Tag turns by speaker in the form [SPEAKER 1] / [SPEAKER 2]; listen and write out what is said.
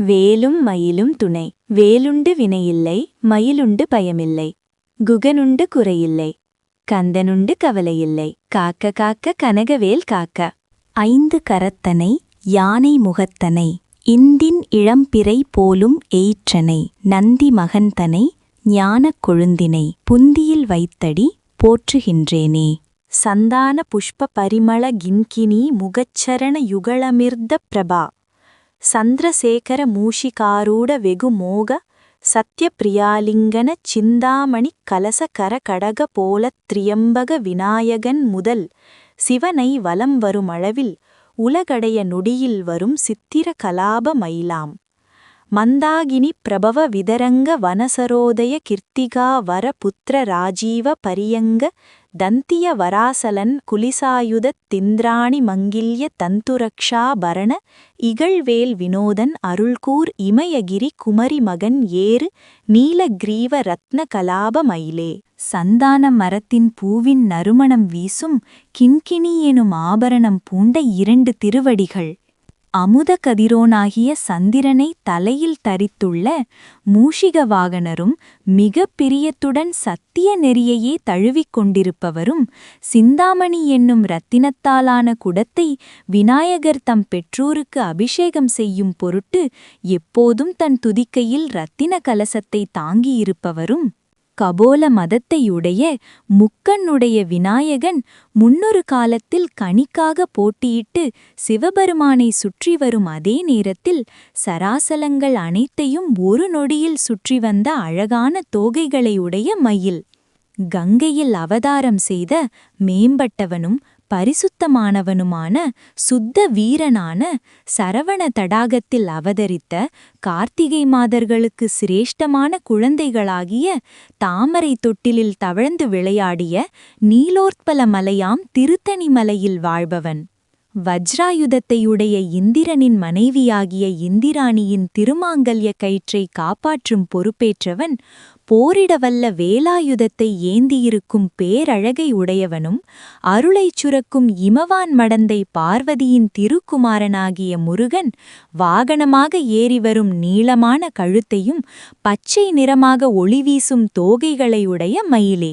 [SPEAKER 1] வேலும் மயிலும் துணை. வேலுண்டு வினையில்லை, மயிலுண்டு பயமில்லை. குகனுண்டு குறையில்லை, கந்தனுண்டு கவலையில்லை. காக்க காக்க கனகவேல் காக்க. ஐந்து கரத்தனை, யானை முகத்தனை, இந்தின் இளம்பிறை போலும் எயிற்றனை, நந்தி மகன்தனை, ஞானக் கொழுந்தினை, புந்தியில் வைத்தடி போற்றுகின்றேனே. சந்தான புஷ்ப பரிமள கின்கினி முகச்சரண யுகளமிர்த பிரபா. சந்திரசேகர மூஷிகாரூட வெகு மோக சத்ய பிரியாலிங்கன சிந்தாமணி கலச கர கடக போலத் திரியம்பக விநாயகன் முதல் சிவனை வலம் வருமளவில் உலகடைய நொடியில் வரும் சித்திர கலாப மயிலாம். மந்தாகினி பிரபவ விதரங்க வனசரோதய கிர்த்திகா வர புத்திர ராஜீவ பரியங்க தந்திய வராசலன் குலிசாயுதத் திந்திராணி மங்கில்ய தந்துரக்ஷா பரண இகழ்வேல் வினோதன் அருள்கூர் இமயகிரி குமரி மகன் ஏறு நீலக்ரீவ ரத்ன கலாப மயிலே. சந்தான மரத்தின் பூவின் நறுமணம் வீசும் கிண்கிணி எனும் ஆபரணம் பூண்ட இரண்டு திருவடிகள். அமுத கதிரோனாகிய சந்திரனை தலையில் தரித்துள்ள மூஷிக வாகனரும் மிக பிரியத்துடன் சத்திய நெறியையே தழுவிக் கொண்டிருப்பவரும் சிந்தாமணி என்னும் இரத்தினத்தாலான குடத்தை விநாயகர் தம் பெற்றோருக்கு அபிஷேகம் செய்யும் பொருட்டு எப்போதும் தன் துதிக்கையில் இரத்தின கலசத்தை தாங்கியிருப்பவரும் கபோல மதத்தையுடைய முக்கண்ணுடைய விநாயகன் முன்னொரு காலத்தில் கணிக்காக போட்டியிட்டு சிவபெருமானை சுற்றி வரும் அதே நேரத்தில் சராசலங்கள் அனைத்தையும் ஒரு நொடியில் சுற்றி வந்த அழகான தோகைகளையுடைய மயில். கங்கையில் அவதாரம் செய்த மேம்பட்டவனும் பரிசுத்தமானவனுமான சுத்த வீரனான சரவண தடாகத்தில் அவதரித்த கார்த்திகை மாதர்களுக்கு சிரேஷ்டமான குழந்தைகளாகிய தாமரை தொட்டிலில் தவழ்ந்து விளையாடிய நீலோத்பல மலையாம் திருத்தணி மலையில் வாழ்பவன். வஜ்ராயுதத்தையுடைய இந்திரனின் மனைவியாகிய இந்திராணியின் திருமாங்கல்ய கயிற்றை காப்பாற்றும் பொறுப்பேற்றவன். போரிடவல்ல வேலாயுதத்தை ஏந்தியிருக்கும் பேரழகை உடையவனும் அருளைச் சுரக்கும் இமவான் மடந்தை பார்வதியின் திருக்குமாரனாகிய முருகன் வாகனமாக ஏறிவரும் நீளமான கழுத்தையும் பச்சை நிறமாக ஒளிவீசும் தோகைகளையுடைய மயிலே.